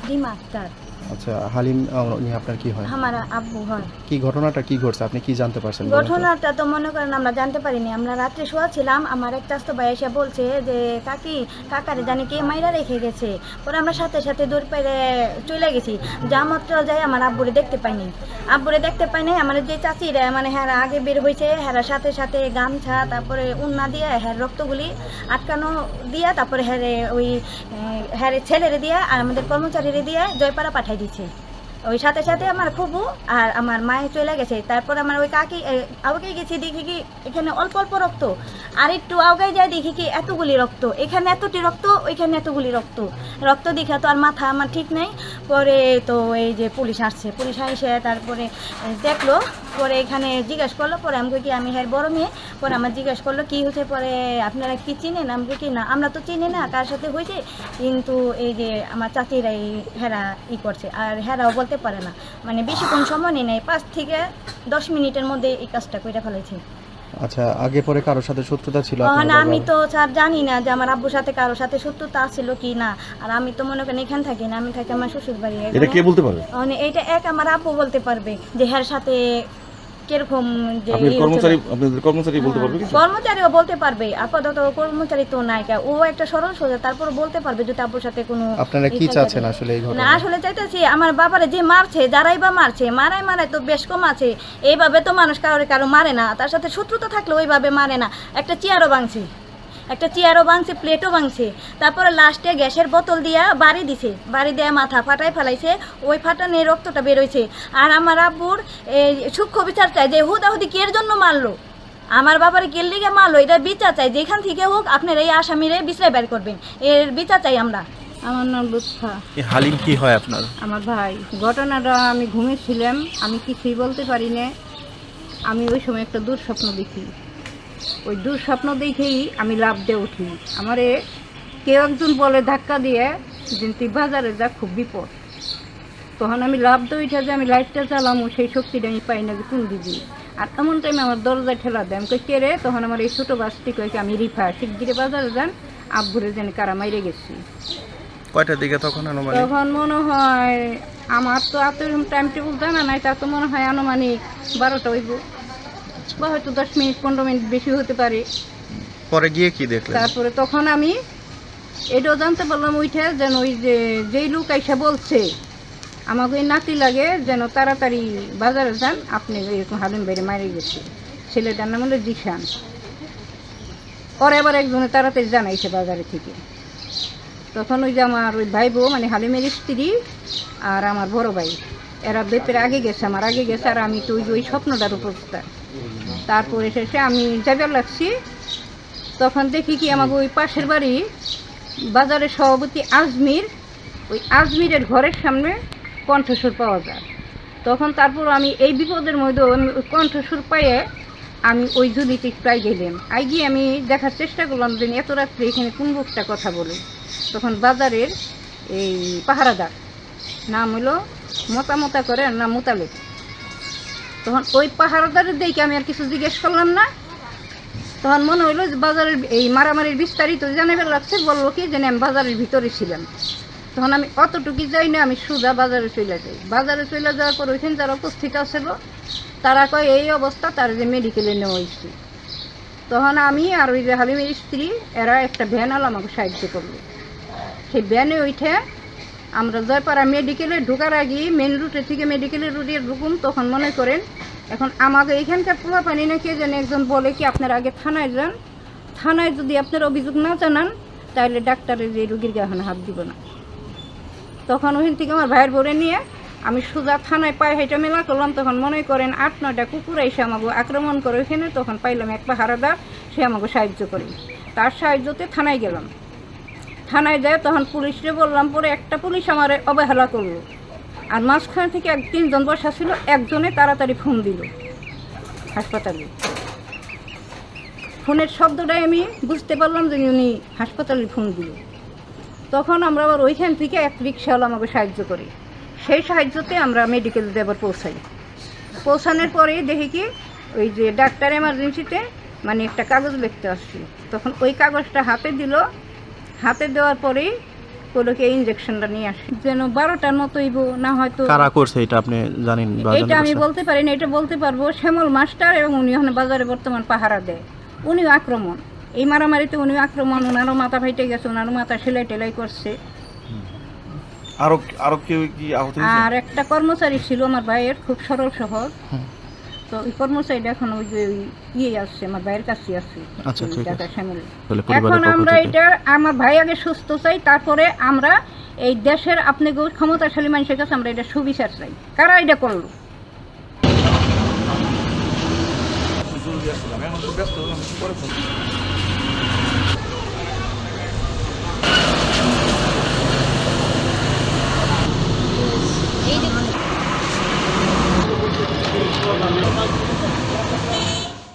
রিমা আক্তার। আচ্ছা, হালিম উনি আপনার কি হয়? আমার আব্বু হয়। কি ঘটনাটা কি ঘটছে, আপনি কি জানতে পারছেন বলেন তো? ঘটনাটা তো মনে করেন আমরা জানতে পারিনি, আমরা রাত্রে শোয়াছিলাম, আমার এক চাচতো ভাই এসে বলছে যে কাকারে জানি কে মাইরা রেখে গেছে। পরে আমরা সাথে সাথে দৌড় পেরে চলে গেছি, যা মাত্র যাই আমার আব্বুরে দেখতে পাইনি। আমার যে চাচিরা মানে হ্যাঁ আগে বের হয়েছে, হ্যাঁ সাথে সাথে গামছা তারপরে উন্না দিয়ে হ্যাঁ রক্তগুলি আটকানো দিয়া তারপরে হ্যাঁ ছেলেরে দিয়ে আর আমাদের কর্মচারীরে দিয়ে জয়পাড়া পাঠাই দিচ্ছে। ওই সাথে সাথে আমার ফুবু আর আমার মায়ে চলে গেছে। তারপর আমার ওই কাকি আগে গেছি, দেখি কি এখানে অল্প অল্প রক্ত, আর একটু আগায় যায় দেখি কি এতগুলি রক্ত, এখানে এতটি রক্ত ওইখানে এতগুলি রক্ত দেখা তো আর মাথা আমার ঠিক নেই। পরে তো এই যে পুলিশ আসছে, পুলিশ এসে তারপরে দেখলো, পরে এখানে জিজ্ঞেস করলো, পরে আমাকে কি আমি হ্যাঁ বড় মেয়ে, পরে আমার জিজ্ঞেস করলো কি হয়েছে, পরে আপনারা কি চিনেন? আমাকে কি না আমরা তো চিনি না কার সাথে হয়েছে, কিন্তু এই যে আমার চাচিরাই হেরা করছে, আর হেরাও বলতে পারে না, মানে বেশিক্ষণ সময় নেই, 5 থেকে 10 মিনিটের মধ্যে এই কাজটা করে ফেলেছে। আচ্ছা, আগে পরে কারোর সাথে শত্রুতা ছিল আপনার না, বাবার? আমি তো স্যার জানি না যে আমার আব্বুর সাথে কারোর সাথে শত্রুতা ছিল কি না, আর আমি তো মনে করেন এখানে থাকি না, আমি থাকি আমার শ্বশুর বাড়ি। এটা কে বলতে পারবে? মানে এইটা আমার আব্বু বলতে পারবে যে হের সাথে কিরকম যে আপনাদের কর্মচারী বলতে পারবে কিছু? কর্মচারীও বলতে পারবে, আপাতত কর্মচারী তো নাই, ও একটা সরল সোজা, তারপর বলতে পারবে যদি আব্বুর সাথে কোনো। আপনারা কি চাচ্ছেন আসলে এই না ঘটনা? আসলে চাইতেছি আমার বাবারে যে মারছে, যারাই বা মারছে, মারাই তো বেশ কম আছে, এইভাবে তো মানুষ কারো মারে না, তার সাথে শত্রুতা থাকলে ওইভাবে মারে না। একটা চেয়ারও ভাঙছে, প্লেটও ভাঙছে, তারপরে লাস্টে গ্যাসের বোতল দিয়া বাড়ি দিয়ে মাথা ফাটাই ফেলাইছে, ওই ফাটানে রক্তটা বেরোইছে। আর আমার আব্বুর এই সূক্ষ্ম বিচার চাই যে হুদাহুদি কের জন্য মারলো, আমার বাবার কের লিগে মারলো, এটা বিচার চাই, যেখান থেকে হোক আপনার এই আসামিরে বিচার বের করবেন, এর বিচার চাই আমরা। আমার নাম লুৎফা। হালিম কি হয় আপনার? আমার ভাই। ঘটনাটা আমি ঘুমিয়েছিলাম, আমি কিছুই বলতে পারি না। আমি ওই সময় একটা দুঃস্বপ্ন দেখি, ওই দুঃস্বপ্ন দেখেই আমি লাফ দিয়ে উঠি। আমারে কেউ একজন বলে ধাক্কা দিয়ে যে তুই বাজারে যা, খুব বিপদ। তখন আমি লাফ দিয়ে উঠে যে আমি লাইটটা চালামো, সেই শক্তিটা আমি পাই না যে কোন দিদি। আর এমন টাইমে আমার দরজায় ঠেলা দেয়, আমি কে রে? তখন আমার এই ছোটো বাসটি কয়েকে আমি রিফা শিগগিরে বাজারে যান, আব্বুরে যেন কারা মাইরে গেছি। কয়টার দিকে তখন আনুমানিক? তখন মনে হয় আমার তো এত টাইম টেবিল জানা নাই, তা তো মনে হয় আনুমানিক 12টা হইব, বা হয়তো 10 মিনিট 15 মিনিট বেশি হতে পারে। পরে গিয়ে কি দেখলেন? তারপরে তখন আমি এটাও জানতে পারলাম উঠে যেন ওই যেই লোক আইসা বলছে আমাকে ওই নাতি লাগে যেন তাড়াতাড়ি বাজারে যান, আপনি এরকম হালিম বাইরে মারে গেছে। ছেলেটার নাম হলো জিশান। পরে আবার একজনে তাড়াতাড়ি জানাইছে বাজারে থেকে। তখন ওই যে আমার ওই ভাই বউ মানে হালিমের স্ত্রী আর আমার বড় ভাই, এরা বেপের আগে গেছে, আমার আগে গেছে, আর আমি তো ওই স্বপ্নটার উপস্থিত। তারপরে শেষে আমি যাবার লাগছি, তখন দেখি কি আমাকে ওই পাশের বাড়ি বাজারের সভাপতি আজমির, ওই আজমিরের ঘরের সামনে কণ্ঠস্বর পাওয়া যায়। তখন তারপর আমি এই বিপদের মধ্যে আমি ওই কণ্ঠস্বর পাইয়ে আমি ওই ঝুলিতে প্রায় গেলাম, গিয়ে আমি দেখার চেষ্টা করলাম যে এত রাত্রে এখানে কোন লোকটা কথা বলে। তখন বাজারের এই পাহারাদার, নাম হলো মোতা করে, আর নাম মোতালেব। তখন ওই পাহারাদারের দেখে আমি আর কিছু জিজ্ঞেস করলাম না। তখন মনে হইলো যে বাজারের এই মারামারির বিস্তারিত জানাবার লাগছে, বললো কি যে আমি বাজারের ভিতরে ছিলাম। তখন আমি অতটুকু যাই না, আমি সোজা বাজারে চলে যাই। বাজারে চলে যাওয়ার পর ওইখানে যারা উপস্থিত আছিল তারা কয় এই অবস্থা, তার যে মেডিকেলে নেওয়া হয়েছে। তখন আমি আর ওই যে হালিমের স্ত্রী এরা একটা ভ্যান আলো আমাকে সাহায্য করলো। সেই ভ্যানে উঠে আমরা জয়পাড়া মেডিকেলে ঢোকার আগে মেন রুটে থেকে মেডিকেলের রুটে ঢুকুম। তখন মনে করেন এখন আমাকে এখানকার পোলা পানি না কে যেন একজন বলে কি আপনারা আগে থানায় যান, থানায় যদি আপনার অভিযোগ না জানান তাহলে ডাক্তারের যে রুগীর গায়ে হাত দিব না। তখন ওখান থেকে আমার ভাইয়ের বরে নিয়ে আমি সোজা থানায় পায়ে হেঁটে মেলা করলাম। তখন মনে করেন 8-9টা কুকুর এসে আমাকে আক্রমণ করে ওইখানে। তখন পাইলাম এক পাহারাদার, সে আমাকে সাহায্য করে, তার সাহায্যতে থানায় গেলাম। থানায় যায় তখন পুলিশরে বললাম, পরে একটা পুলিশ আমার অবহেলা করলো, আর মাঝখানে থেকে 3জন বসা ছিল, একজনে তাড়াতাড়ি ফোন দিল হাসপাতালে। ফোনের শব্দটাই আমি বুঝতে পারলাম যে উনি হাসপাতালে ফোন দিল। তখন আমরা আবার ওইখান থেকে এক রিক্সাওয়ালা আমাকে সাহায্য করি, সেই সাহায্যতে আমরা মেডিকেল আবার পৌঁছানোর পরে দেখি কি ওই যে ডাক্তার এমার্জেন্সিতে মানে একটা কাগজ লিখতে আসছি। তখন ওই কাগজটা হাতে দিল, হাতে দেওয়ার পরেই ওগুলোকে ইঞ্জেকশনটা নিয়ে আসে যেন 12টার মতোই না হয়তো। কারা করছে এটা আপনি জানেন বা এটা জানতে আমি পারছেন? বলতে পারি না, এটা বলতে পারবো শ্যামল মাস্টার, এবং উনি ওখানে বাজারে বর্তমান পাহারা দেয়, উনিও আক্রমণ, এই মারামারিতে উনিও আক্রমণ, ওনারও মাথা ফাইটে গেছে, ওনারও মাথা সেলাই টেলাই করছে। আরো আরো কেউ কি আহত হয়েছে? আর একটা কর্মচারী ছিল আমার ভাইয়ের, খুব সরল সহজ, তো ওই কর্মচারীটা এখন ওই যে ইয়ে আসছে, আমার ভাইয়ের কাছে আছে। আচ্ছা, ঠিক আছে। টাকা শ্যামল। তাহলে পরিবারের এখন পক্ষ আমরা থেকে- এটা আমার ভাই আগে সুস্থ চাই, তারপরে আমরা এই দেশের আপনি ক্ষমতাশালী মানুষের কাছে আমরা এটা সুবিচার চাই, কারা এটা করলো। জরুরি আসছিলাম, এখন তো ব্যস্ত, আমি পরে ফোন করছি।